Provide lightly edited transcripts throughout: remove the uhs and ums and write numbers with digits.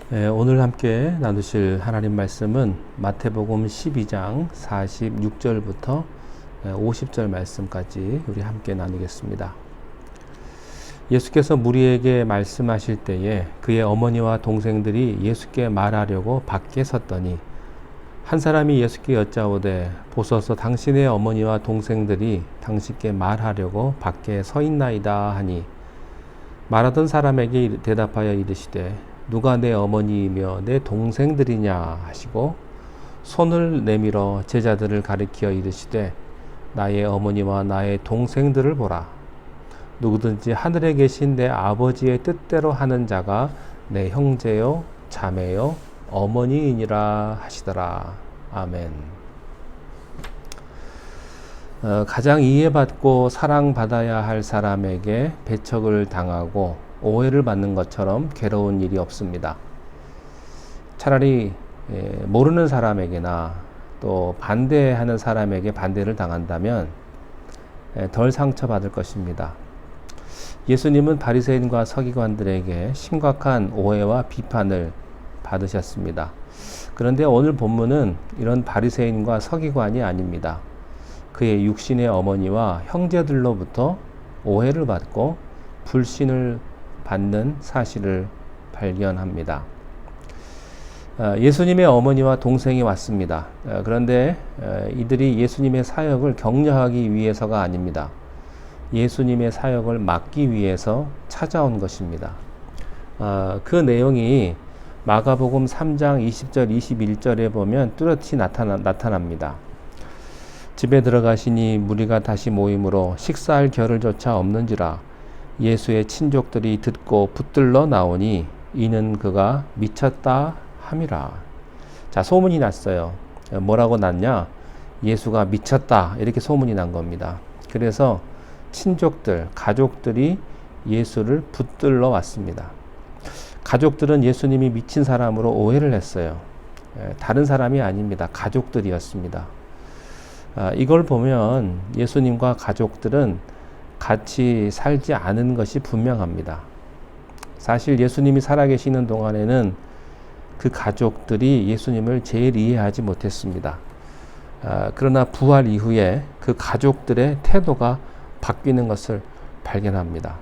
오늘 함께 나누실 하나님 말씀은 마태복음 12장 46절부터 50절 말씀까지 우리 함께 나누겠습니다. 예수께서 무리에게 말씀하실 때에 그의 어머니와 동생들이 예수께 말하려고 밖에 섰더니 한 사람이 예수께 여짜오되 보소서 당신의 어머니와 동생들이 당신께 말하려고 밖에 서 있나이다 하니 말하던 사람에게 대답하여 이르시되 누가 내 어머니이며 내 동생들이냐 하시고 손을 내밀어 제자들을 가리켜 이르시되 나의 어머니와 나의 동생들을 보라. 누구든지 하늘에 계신 내 아버지의 뜻대로 하는 자가 내 형제요 자매요 어머니이니라 하시더라. 아멘. 가장 이해받고 사랑받아야 할 사람에게 배척을 당하고 오해를 받는 것처럼 괴로운 일이 없습니다. 차라리 모르는 사람에게나 또 반대하는 사람에게 반대를 당한다면 덜 상처받을 것입니다. 예수님은 바리새인과 서기관들에게 심각한 오해와 비판을 받으셨습니다. 그런데 오늘 본문은 이런 바리새인과 서기관이 아닙니다. 그의 육신의 어머니와 형제들로부터 오해를 받고 불신을 받는 사실을 발견합니다. 예수님의 어머니와 동생이 왔습니다. 그런데 이들이 예수님의 사역을 격려하기 위해서가 아닙니다. 예수님의 사역을 막기 위해서 찾아온 것입니다. 그 내용이 마가복음 3장 20절 21절에 보면 뚜렷이 나타납니다. 집에 들어가시니 무리가 다시 모이므로 식사할 겨를조차 없는지라 예수의 친족들이 듣고 붙들러 나오니 이는 그가 미쳤다 함이라. 자, 소문이 났어요. 뭐라고 났냐? 예수가 미쳤다 이렇게 소문이 난 겁니다. 그래서 친족들, 가족들이 예수를 붙들러 왔습니다. 가족들은 예수님이 미친 사람으로 오해를 했어요. 다른 사람이 아닙니다. 가족들이었습니다. 이걸 보면 예수님과 가족들은 같이 살지 않은 것이 분명합니다. 사실 예수님이 살아계시는 동안에는 그 가족들이 예수님을 제일 이해하지 못했습니다. 그러나 부활 이후에 그 가족들의 태도가 바뀌는 것을 발견합니다.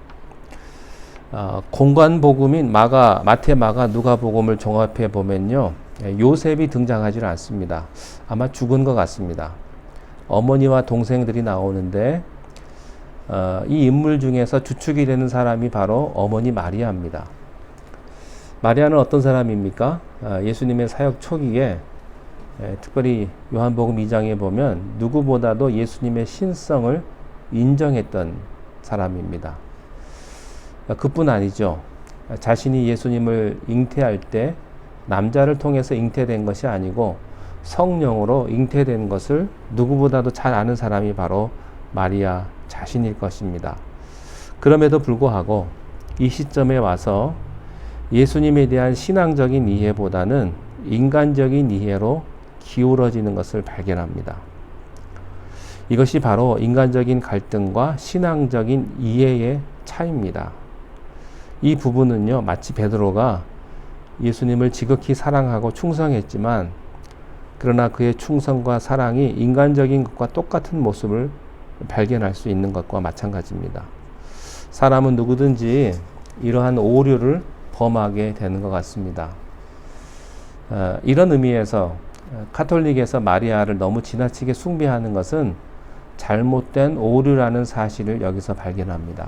공관복음인 마태, 마가, 누가복음을 종합해 보면요, 요셉이 등장하지 않습니다. 아마 죽은 것 같습니다. 어머니와 동생들이 나오는데 이 인물 중에서 주축이 되는 사람이 바로 어머니 마리아입니다. 마리아는 어떤 사람입니까? 예수님의 사역 초기에 특별히 요한복음 2장에 보면 누구보다도 예수님의 신성을 인정했던 사람입니다. 그뿐 아니죠. 자신이 예수님을 잉태할 때 남자를 통해서 잉태된 것이 아니고 성령으로 잉태된 것을 누구보다도 잘 아는 사람이 바로 마리아 자신일 것입니다. 그럼에도 불구하고 이 시점에 와서 예수님에 대한 신앙적인 이해보다는 인간적인 이해로 기울어지는 것을 발견합니다. 이것이 바로 인간적인 갈등과 신앙적인 이해의 차이입니다. 이 부분은요, 마치 베드로가 예수님을 지극히 사랑하고 충성했지만 그러나 그의 충성과 사랑이 인간적인 것과 똑같은 모습을 발견할 수 있는 것과 마찬가지입니다. 사람은 누구든지 이러한 오류를 범하게 되는 것 같습니다. 이런 의미에서 카톨릭에서 마리아를 너무 지나치게 숭배하는 것은 잘못된 오류라는 사실을 여기서 발견합니다.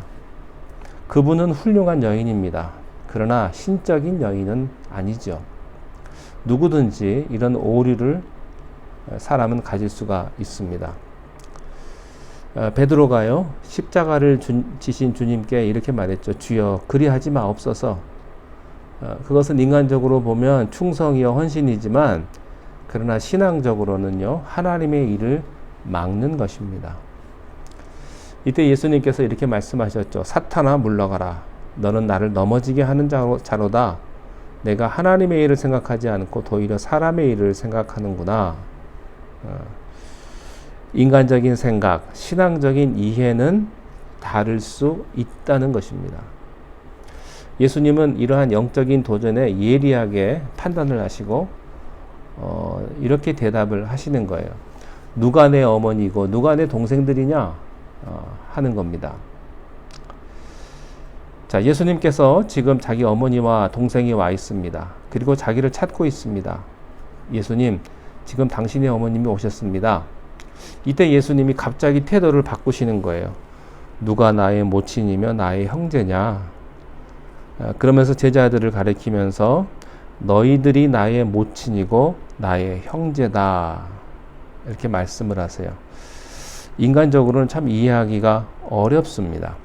그분은 훌륭한 여인입니다. 그러나 신적인 여인은 아니죠. 누구든지 이런 오류를 사람은 가질 수가 있습니다. 베드로가요, 십자가를 지신 주님께 이렇게 말했죠. 주여 그리하지 마옵소서. 그것은 인간적으로 보면 충성이요 헌신이지만 그러나 신앙적으로는요, 하나님의 일을 막는 것입니다. 이때 예수님께서 이렇게 말씀하셨죠. 사탄아 물러가라. 너는 나를 넘어지게 하는 자로다. 내가 하나님의 일을 생각하지 않고 도리어 사람의 일을 생각하는구나. 인간적인 생각, 신앙적인 이해는 다를 수 있다는 것입니다. 예수님은 이러한 영적인 도전에 예리하게 판단을 하시고 이렇게 대답을 하시는 거예요. 누가 내 어머니고 누가 내 동생들이냐 하는 겁니다. 자, 예수님께서 지금 자기 어머니와 동생이 와 있습니다. 그리고 자기를 찾고 있습니다. 예수님, 지금 당신의 어머님이 오셨습니다. 이때 예수님이 갑자기 태도를 바꾸시는 거예요. 누가 나의 모친이며 나의 형제냐? 그러면서 제자들을 가리키면서 너희들이 나의 모친이고 나의 형제다. 이렇게 말씀을 하세요. 인간적으로는 참 이해하기가 어렵습니다.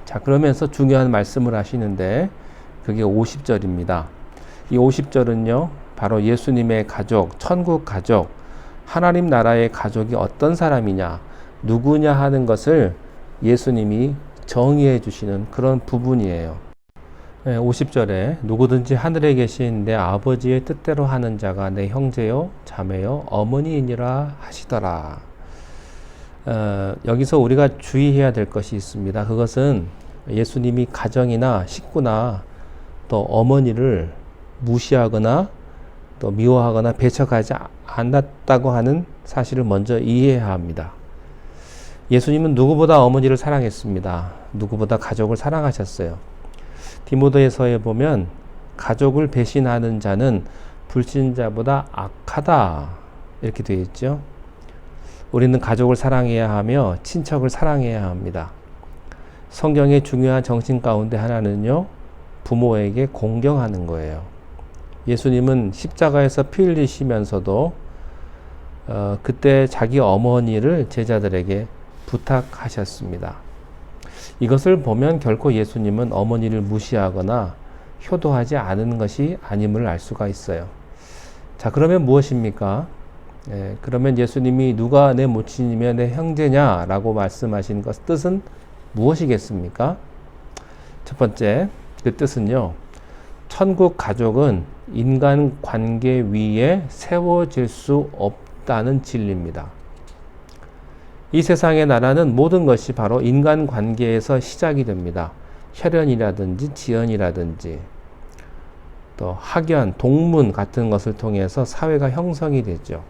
자, 그러면서 중요한 말씀을 하시는데 그게 50절입니다. 이 50절은요, 바로 예수님의 가족, 천국 가족, 하나님 나라의 가족이 어떤 사람이냐, 누구냐 하는 것을 예수님이 정의해 주시는 그런 부분이에요. 50절에 누구든지 하늘에 계신 내 아버지의 뜻대로 하는 자가 내 형제요, 자매요, 어머니이니라 하시더라. 여기서 우리가 주의해야 될 것이 있습니다. 그것은 예수님이 가정이나 식구나 또 어머니를 무시하거나 또 미워하거나 배척하지 않았다고 하는 사실을 먼저 이해해야 합니다. 예수님은 누구보다 어머니를 사랑했습니다. 누구보다 가족을 사랑하셨어요. 디모데서에 보면 가족을 배신하는 자는 불신자보다 악하다 이렇게 되어 있죠. 우리는 가족을 사랑해야 하며 친척을 사랑해야 합니다. 성경의 중요한 정신 가운데 하나는요, 부모에게 공경하는 거예요. 예수님은 십자가에서 피 흘리시면서도 그때 자기 어머니를 제자들에게 부탁하셨습니다. 이것을 보면 결코 예수님은 어머니를 무시하거나 효도하지 않은 것이 아님을 알 수가 있어요. 자, 그러면 무엇입니까? 그러면 예수님이 누가 내 모친이며 내 형제냐라고 말씀하신 것 뜻은 무엇이겠습니까? 첫 번째, 그 뜻은요, 천국 가족은 인간 관계 위에 세워질 수 없다는 진리입니다. 이 세상의 나라는 모든 것이 바로 인간 관계에서 시작이 됩니다. 혈연이라든지 지연이라든지 또 학연, 동문 같은 것을 통해서 사회가 형성이 되죠.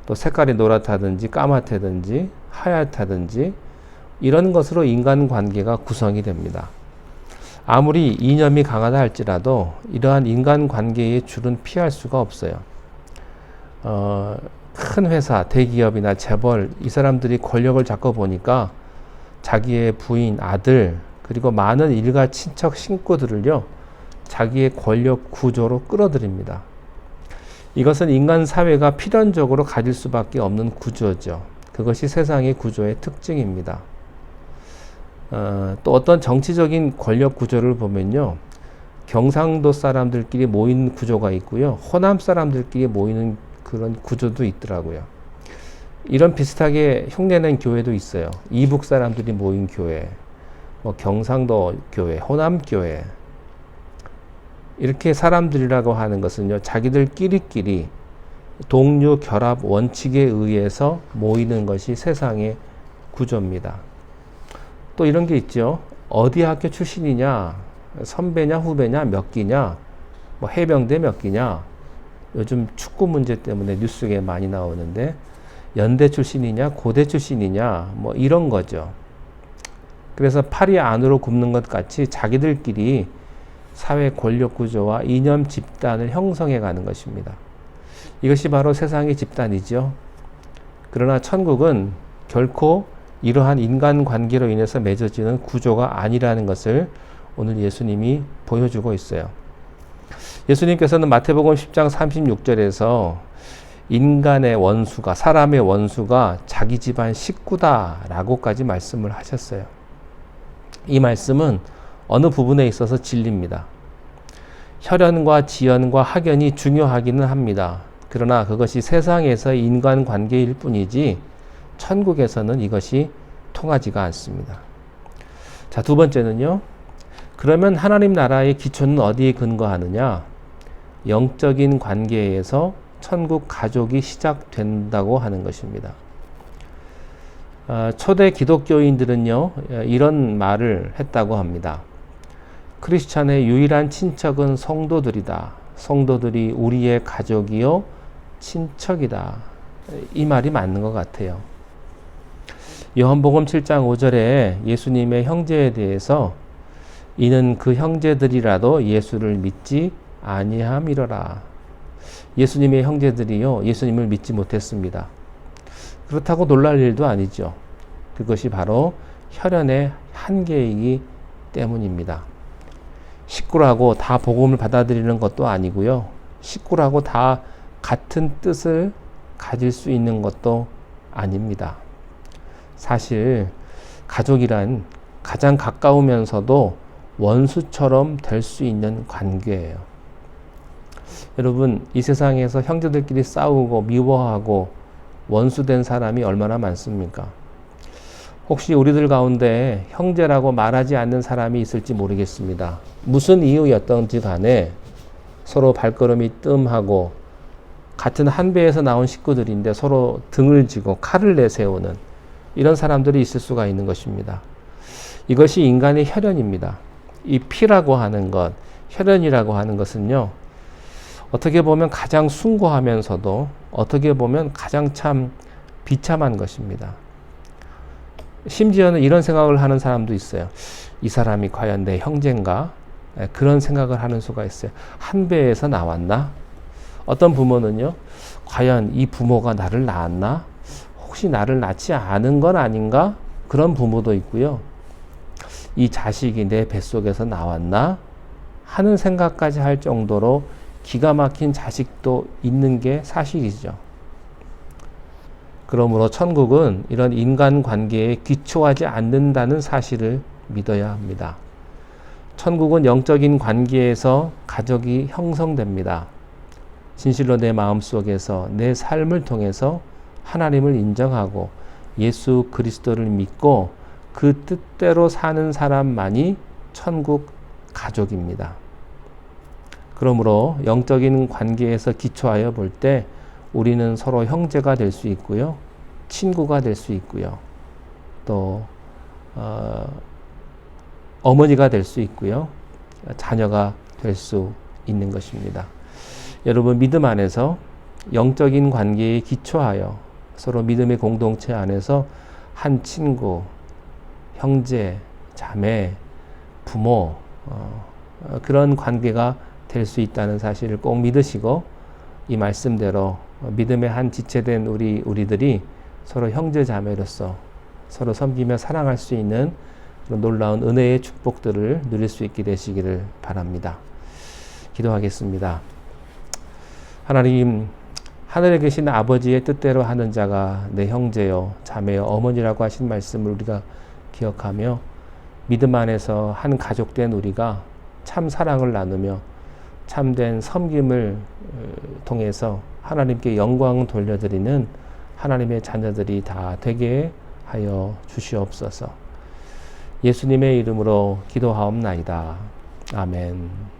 또 색깔이 노랗다든지 까맣다든지 하얗다든지 이런 것으로 인간관계가 구성이 됩니다. 아무리 이념이 강하다 할지라도 이러한 인간관계의 줄은 피할 수가 없어요. 큰 회사, 대기업이나 재벌 이 사람들이 권력을 잡고 보니까 자기의 부인, 아들 그리고 많은 일가 친척 식구들을요 자기의 권력 구조로 끌어들입니다. 이것은 인간 사회가 필연적으로 가질 수밖에 없는 구조죠. 그것이 세상의 구조의 특징입니다. 또 어떤 정치적인 권력 구조를 보면요, 경상도 사람들끼리 모이는 구조가 있고요, 호남 사람들끼리 모이는 그런 구조도 있더라고요. 이런 비슷하게 흉내낸 교회도 있어요. 이북 사람들이 모인 교회, 경상도 교회, 호남 교회. 이렇게 사람들이라고 하는 것은요, 자기들끼리끼리 동료 결합 원칙에 의해서 모이는 것이 세상의 구조입니다. 또 이런 게 있죠. 어디 학교 출신이냐, 선배냐, 후배냐, 몇 기냐, 해병대 몇 기냐. 요즘 축구 문제 때문에 뉴스에 많이 나오는데 연대 출신이냐, 고대 출신이냐, 이런 거죠. 그래서 팔이 안으로 굽는 것 같이 자기들끼리 사회 권력 구조와 이념 집단을 형성해 가는 것입니다. 이것이 바로 세상의 집단이죠. 그러나 천국은 결코 이러한 인간관계로 인해서 맺어지는 구조가 아니라는 것을 오늘 예수님이 보여주고 있어요. 예수님께서는 마태복음 10장 36절에서 인간의 원수가, 사람의 원수가 자기 집안 식구다라고까지 말씀을 하셨어요. 이 말씀은 어느 부분에 있어서 진리입니다. 혈연과 지연과 학연이 중요하기는 합니다. 그러나 그것이 세상에서의 인간관계일 뿐이지 천국에서는 이것이 통하지가 않습니다. 자, 두 번째는요. 그러면 하나님 나라의 기초는 어디에 근거하느냐? 영적인 관계에서 천국 가족이 시작된다고 하는 것입니다. 초대 기독교인들은요, 이런 말을 했다고 합니다. 크리스찬의 유일한 친척은 성도들이다. 성도들이 우리의 가족이요 친척이다. 이 말이 맞는 것 같아요. 요한복음 7장 5절에 예수님의 형제에 대해서 이는 그 형제들이라도 예수를 믿지 아니함이러라. 예수님의 형제들이요 예수님을 믿지 못했습니다. 그렇다고 놀랄 일도 아니죠. 그것이 바로 혈연의 한계이기 때문입니다. 식구라고 다 복음을 받아들이는 것도 아니고요. 식구라고 다 같은 뜻을 가질 수 있는 것도 아닙니다. 사실 가족이란 가장 가까우면서도 원수처럼 될 수 있는 관계예요. 여러분, 이 세상에서 형제들끼리 싸우고 미워하고 원수된 사람이 얼마나 많습니까? 혹시 우리들 가운데 형제라고 말하지 않는 사람이 있을지 모르겠습니다. 무슨 이유였던지 간에 서로 발걸음이 뜸하고 같은 한 배에서 나온 식구들인데 서로 등을 지고 칼을 내세우는 이런 사람들이 있을 수가 있는 것입니다. 이것이 인간의 혈연입니다. 이 피라고 하는 것, 혈연이라고 하는 것은요, 어떻게 보면 가장 숭고하면서도 어떻게 보면 가장 참 비참한 것입니다. 심지어는 이런 생각을 하는 사람도 있어요. 이 사람이 과연 내 형제인가? 그런 생각을 하는 수가 있어요. 한 배에서 나왔나? 어떤 부모는요, 과연 이 부모가 나를 낳았나? 혹시 나를 낳지 않은 건 아닌가? 그런 부모도 있고요. 이 자식이 내 뱃속에서 나왔나? 하는 생각까지 할 정도로 기가 막힌 자식도 있는 게 사실이죠. 그러므로 천국은 이런 인간관계에 기초하지 않는다는 사실을 믿어야 합니다. 천국은 영적인 관계에서 가족이 형성됩니다. 진실로 내 마음속에서 내 삶을 통해서 하나님을 인정하고 예수 그리스도를 믿고 그 뜻대로 사는 사람만이 천국 가족입니다. 그러므로 영적인 관계에서 기초하여 볼 때 우리는 서로 형제가 될 수 있고요. 친구가 될 수 있고요. 또 어머니가 될 수 있고요. 자녀가 될 수 있는 것입니다. 여러분, 믿음 안에서 영적인 관계에 기초하여 서로 믿음의 공동체 안에서 한 친구, 형제, 자매, 부모 그런 관계가 될 수 있다는 사실을 꼭 믿으시고 이 말씀대로 믿음의 한 지체된 우리들이 서로 형제 자매로서 서로 섬기며 사랑할 수 있는 그런 놀라운 은혜의 축복들을 누릴 수 있게 되시기를 바랍니다. 기도하겠습니다. 하나님, 하늘에 계신 아버지의 뜻대로 하는 자가 내 형제요 자매요 어머니라고 하신 말씀을 우리가 기억하며 믿음 안에서 한 가족된 우리가 참 사랑을 나누며 참된 섬김을 통해서 하나님께 영광 돌려드리는 하나님의 자녀들이 다 되게 하여 주시옵소서. 예수님의 이름으로 기도하옵나이다. 아멘.